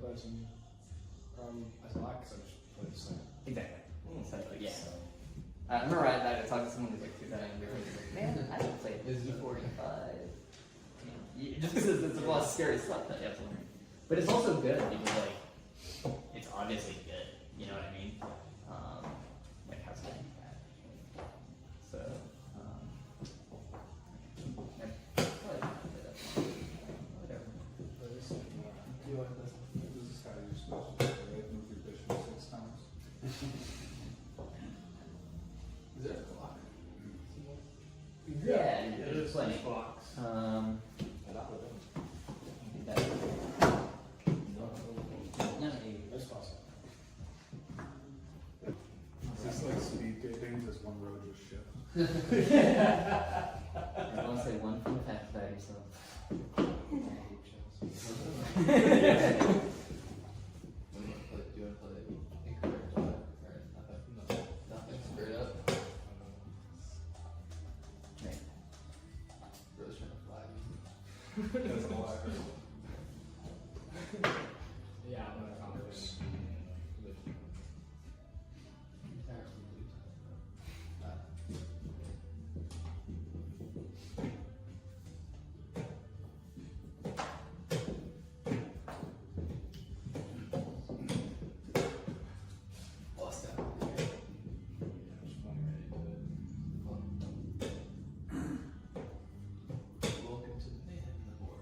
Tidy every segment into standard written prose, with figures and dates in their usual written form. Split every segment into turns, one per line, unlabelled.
person as I like, so I just play the same.
Exactly. So, yeah. I remember I talked to someone who's like 2,000 years old. He's like, man, I don't play E45. Just because it's a lot of scary stuff that you have to learn. But it's also good because, like, it's obviously good. You know what I mean? Like, how's that? So, whatever.
Do you like this? This is how you're supposed to play, right? Move your bishop 6 times. Is there a clock?
Yeah,
there's
plenty.
clocks.
That's possible.
Is this like speed dating? Does one road just shift?
I want to say one from the fact about yourself.
That's all I heard.
Yeah, I'm gonna accomplish.
Lost out.
Welcome to the Mayhem in the board.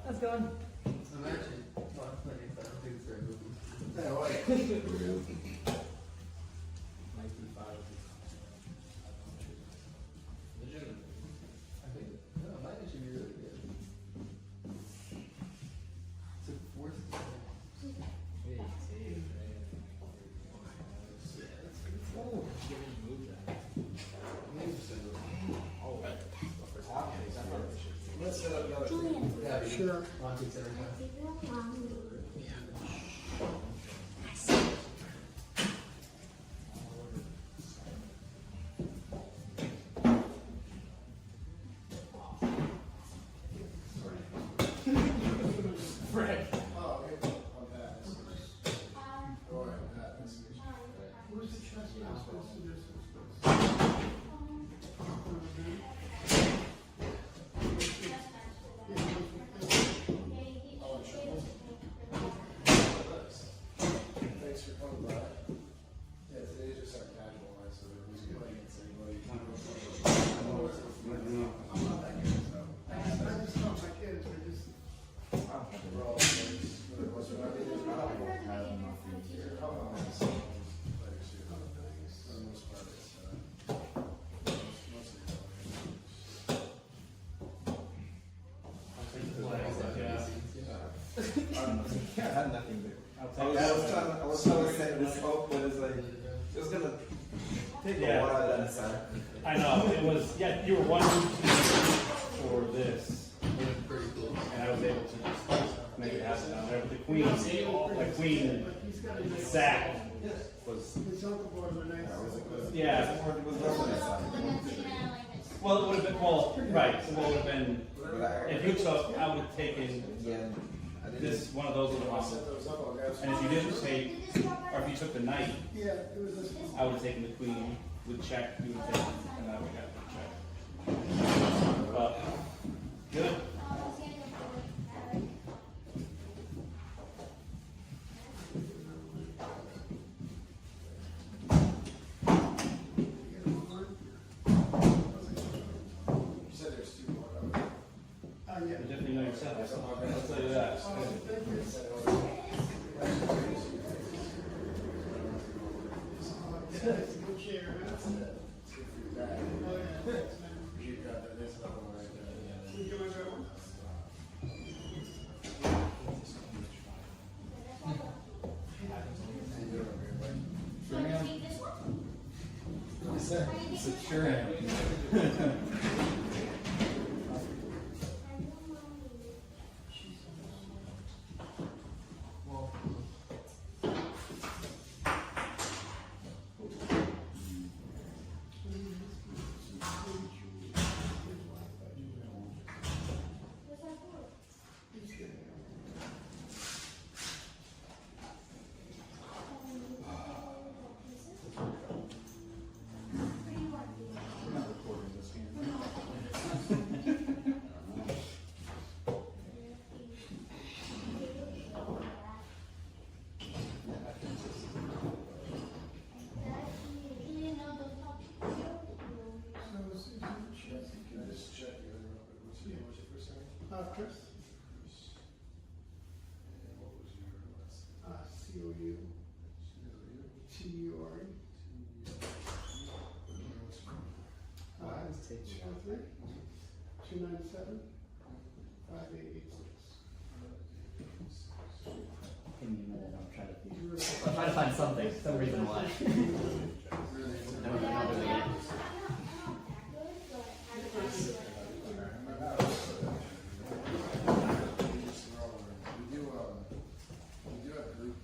How's it going?
I'm actually not playing, but I don't think it's very moving.
Knight D5.
Legitimate. I think, no, mine should be really good. It's a force.
Yeah, that's good. Oh, you didn't move that. Oh, right. For top case, I thought it should.
Let's set up another.
Julian.
Yeah,
Sure.
Long takes every time.
Frank.
Oh, okay. On that. All right, that.
Where's the trust supposed to do
Thanks for coming by. Yeah, today's just our casual night, so who's going against anybody? I'm not that good, so.
I just taught my kids, I just.
We're all friends. What's your name? I don't have enough in here. How about this? Like, shoot, for the most part, it's, mostly.
I had nothing there.
I'll
I was trying to set this up, but it's like, it was gonna take a while to decide.
I know, it was, yeah, you were one for this,
Pretty cool.
and I was able to just make it happen down there. But the queen sack was,
His uncle boys were nice.
yeah.
It was definitely side.
Well, it would have been, well, right, so what would have been, if you took, I would have taken
Yeah. I didn't.
this, one of those little ones. And if you didn't take, or if you took the knight,
Yeah, it was this one.
I would have taken the queen, would check, you would have taken, and I would have check. But, good.
You said there's two more, right?
Yeah.
You definitely know yourself, I'll tell you that.
Thank you. It's a good chair, huh?
It's good for your back.
Oh, yeah, thanks, man.
You got that, there's another one right there.
You enjoy that one?
And you're over here, right?
It's a sure hand.
We're not recording this game.
Can I just check your real quick? What's your first name?
Chris,
And what was your last
COU, TURE, 297 5886.
Give me a minute, I'm trying to find something, some reason why. No, no, no, no, yeah.
We do have group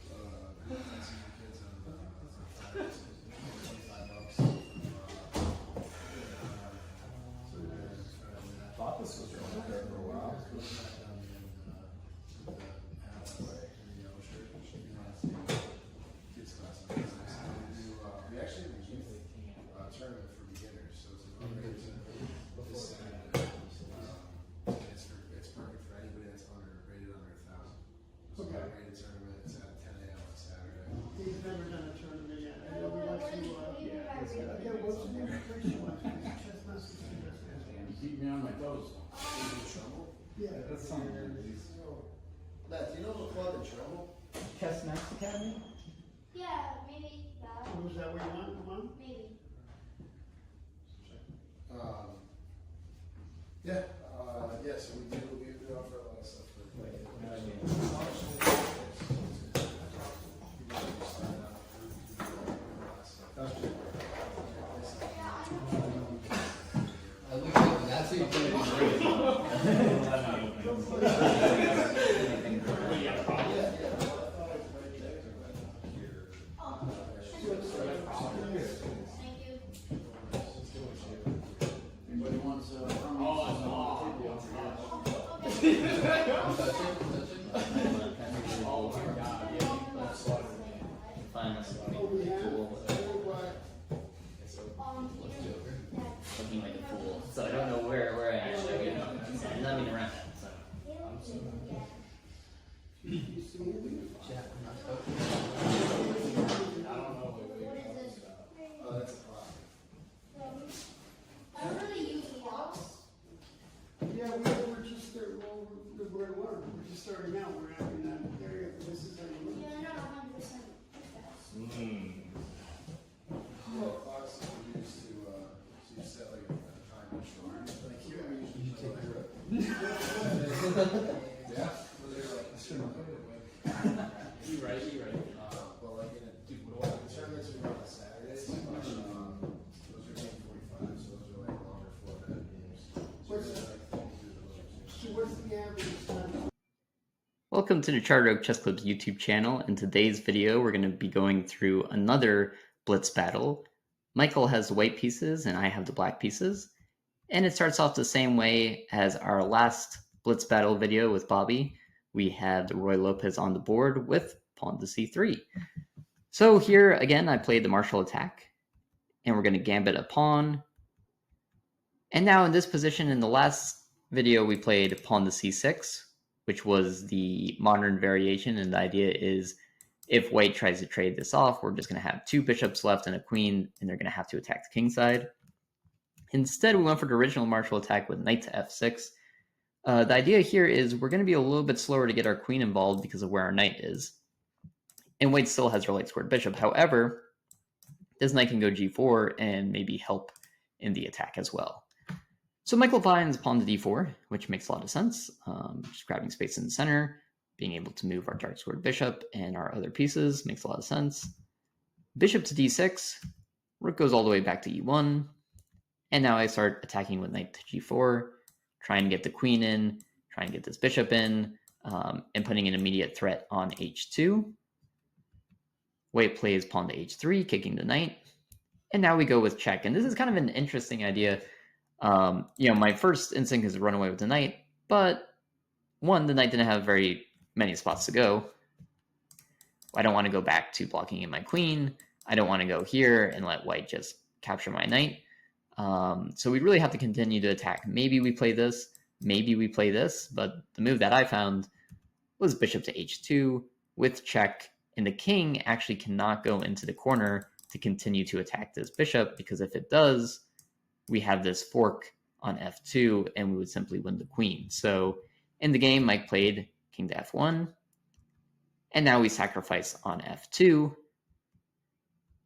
fencing for kids on $25.
Thought this was really good for a while.
We actually have a youth tournament for beginners, so it's an unrated tournament this Saturday. It's perfect for anybody that's rated under 1,000. It's an unrated tournament. It's at 10 a.m. on Saturday.
He's never done a tournament yet. I know we like to, what's the name of the first one? Chess Masters.
You keep me on my toes.
Is it trouble?
Yeah.
That's something.
Matt, do you know the club in trouble?
Chess Academy?
Yeah, maybe that.
Was that where you want? Come on.
Maybe.
Yeah, so we offer a lot of stuff for
That's what you put in
Thank you.
Anybody wants
Find this looking like a fool. So I don't know where I actually am. I'm not even around that, so.
You see it?
Oh, that's a clock.
I don't really use blocks.
Yeah, we're just, we're just starting out. We're not in that area. This is how you
Yeah,
learn.
I'm not 100%.
Clocks are used to, so you set like a time short. Like here, we usually take a grip. Yeah, well, they're like,
You right.
but like in the tournaments we run on Saturdays, those are game 45, so those are like longer format games. So
What's
it's
that?
like thinking through the motions.
So what's the average time?
Welcome to the Charter Oak Chess Club's YouTube channel. In today's video, we're going to be going through another Blitz battle. Michael has the white pieces and I have the black pieces. And it starts off the same way as our last Blitz battle video with Bobby. We had Roy Lopez on the board with pawn to c3. So here, again, I played the martial attack. And we're going to gambit a pawn. And now in this position, in the last video, we played pawn to c6, which was the modern variation. And the idea is if white tries to trade this off, we're just going to have two bishops left and a queen, and they're going to have to attack the king side. Instead, we went for the original martial attack with knight to f6. The idea here is we're going to be a little bit slower to get our queen involved because of where our knight is. And white still has her light squared bishop. However, this knight can go g4 and maybe help in the attack as well. So Michael finds pawn to d4, which makes a lot of sense. Just grabbing space in the center, being able to move our dark squared bishop and our other pieces makes a lot of sense. Bishop to d6, rook goes all the way back to e1, and now I start attacking with knight to g4, trying to get the queen in, trying to get this bishop in, and putting an immediate threat on h2. White plays pawn to h3, kicking the knight, and now we go with check. And this is kind of an interesting idea. My first instinct is to run away with the knight, but one, the knight didn't have very many spots to go. I don't want to go back to blocking in my queen. I don't want to go here and let white just capture my knight. So we really have to continue to attack. Maybe we play this, maybe we play this, but the move that I found was bishop to h2 with check, and the king actually cannot go into the corner to continue to attack this bishop, because if it does, we have this fork on f2 and we would simply win the queen. So in the game, Mike played king to f1, and now we sacrifice on f2,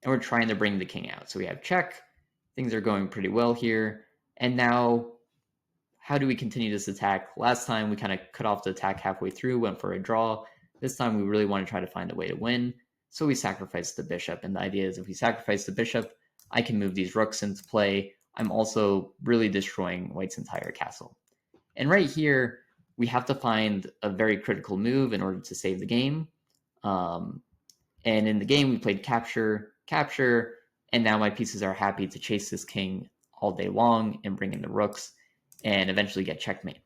and we're trying to bring the king out. So we have check, things are going pretty well here, and now how do we continue this attack? Last time we kind of cut off the attack halfway through, went for a draw. This time we really want to try to find a way to win, so we sacrifice the bishop, and the idea is if we sacrifice the bishop, I can move these rooks into play. I'm also really destroying white's entire castle. And right here, we have to find a very critical move in order to save the game. And in the game, we played capture, capture, and now my pieces are happy to chase this king all day long and bring in the rooks and eventually get checkmate.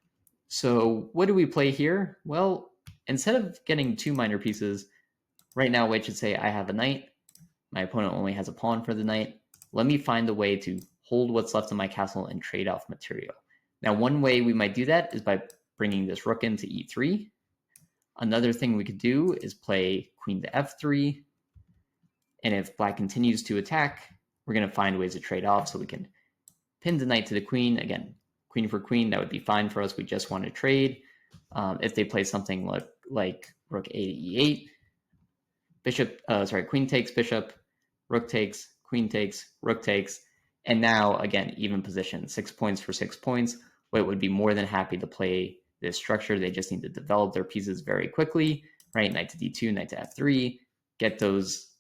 So what do we play here? Well, instead of getting two minor pieces, right now white should say, I have a knight. My opponent only has a pawn for the knight. Let me find a way to hold what's left of my castle and trade off material. Now, one way we might do that is by bringing this rook into e3. Another thing we could do is play queen to f3. And if black continues to attack, we're going to find ways to trade off, so we can pin the knight to the queen. Again, queen for queen, that would be fine for us. We just want to trade. If they play something like rook a to e8, queen takes bishop, rook takes, queen takes, rook takes, and now, again, even position, 6 points for 6 points. White would be more than happy to play this structure. They just need to develop their pieces very quickly, right? Knight to d2, knight to f3, get those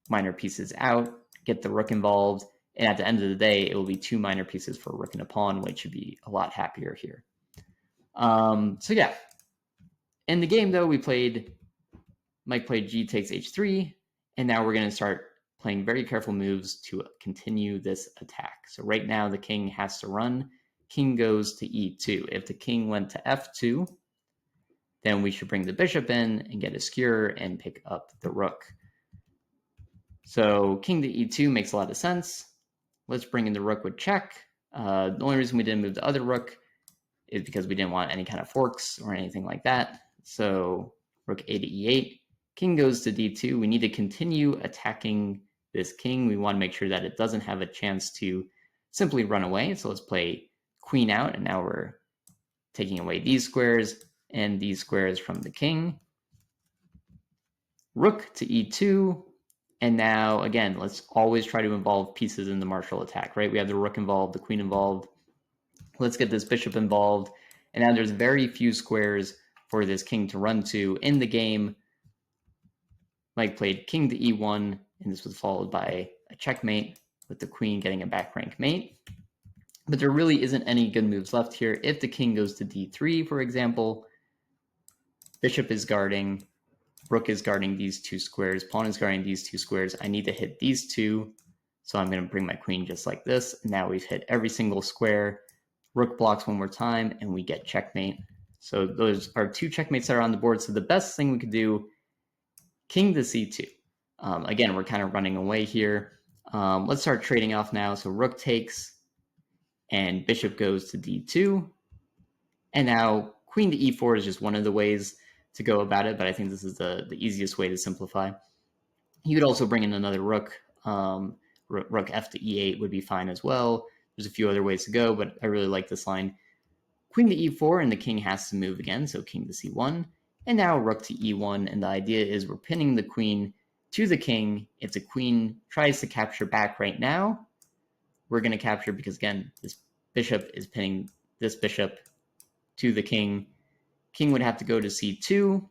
minor pieces out, get the rook involved, and at the end of the day, it will be two minor pieces for a rook and a pawn. White should be a lot happier here. So yeah, in the game though, Mike played g takes h3, and now we're going to start playing very careful moves to continue this attack. So right now the king has to run. King goes to e2. If the king went to f2, then we should bring the bishop in and get a skewer and pick up the rook. So king to e2 makes a lot of sense. Let's bring in the rook with check. The only reason we didn't move the other rook is because we didn't want any kind of forks or anything like that. So rook a to e8. King goes to d2. We need to continue attacking this king. We want to make sure that it doesn't have a chance to simply run away. So let's play queen out, and now we're taking away these squares and these squares from the king. Rook to e2. And now, again, let's always try to involve pieces in the martial attack, right? We have the rook involved, the queen involved. Let's get this bishop involved. And now there's very few squares for this king to run to in the game. Mike played king to e1, and this was followed by a checkmate with the queen getting a back rank mate. But there really isn't any good moves left here. If the king goes to d3, for example, bishop is guarding, rook is guarding these two squares, pawn is guarding these two squares. I need to hit these two, so I'm going to bring my queen just like this. Now we've hit every single square. Rook blocks one more time, and we get checkmate. So those are two checkmates that are on the board. So the best thing we could do, king to c2. Again, we're kind of running away here. Let's start trading off now. So rook takes, and bishop goes to d2. And now queen to e4 is just one of the ways to go about it, but I think this is the easiest way to simplify. You could also bring in another rook. Rook f to e8 would be fine as well. There's a few other ways to go, but I really like this line. Queen to e4, and the king has to move again, so king to c1. And now rook to e1, and the idea is we're pinning the queen to the king. If the queen tries to capture back right now, we're going to capture because, again, this bishop is pinning this bishop to the king. King would have to go to c2.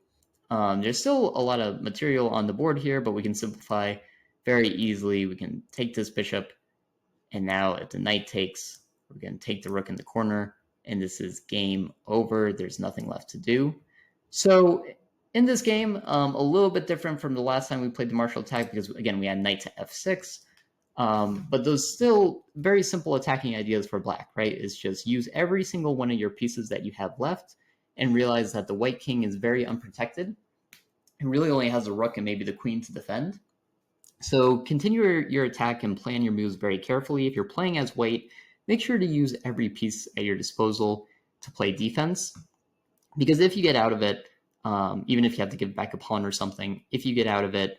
There's still a lot of material on the board here, but we can simplify very easily. We can take this bishop, and now if the knight takes, we're going to take the rook in the corner, and this is game over. There's nothing left to do. So in this game, a little bit different from the last time we played the martial attack, because again, we had knight to f6, but those still very simple attacking ideas for black, right? It's just use every single one of your pieces that you have left and realize that the white king is very unprotected. It really only has the rook and maybe the queen to defend. So continue your attack and plan your moves very carefully. If you're playing as white, make sure to use every piece at your disposal to play defense. Because if you get out of it, even if you have to give back a pawn or something, if you get out of it,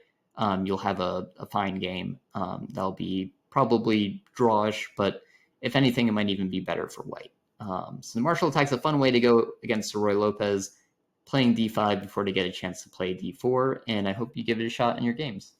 you'll have a fine game. That'll be probably drawish, but if anything, it might even be better for white. So the martial attack's a fun way to go against Roy Lopez, playing d5 before they get a chance to play d4, and I hope you give it a shot in your games.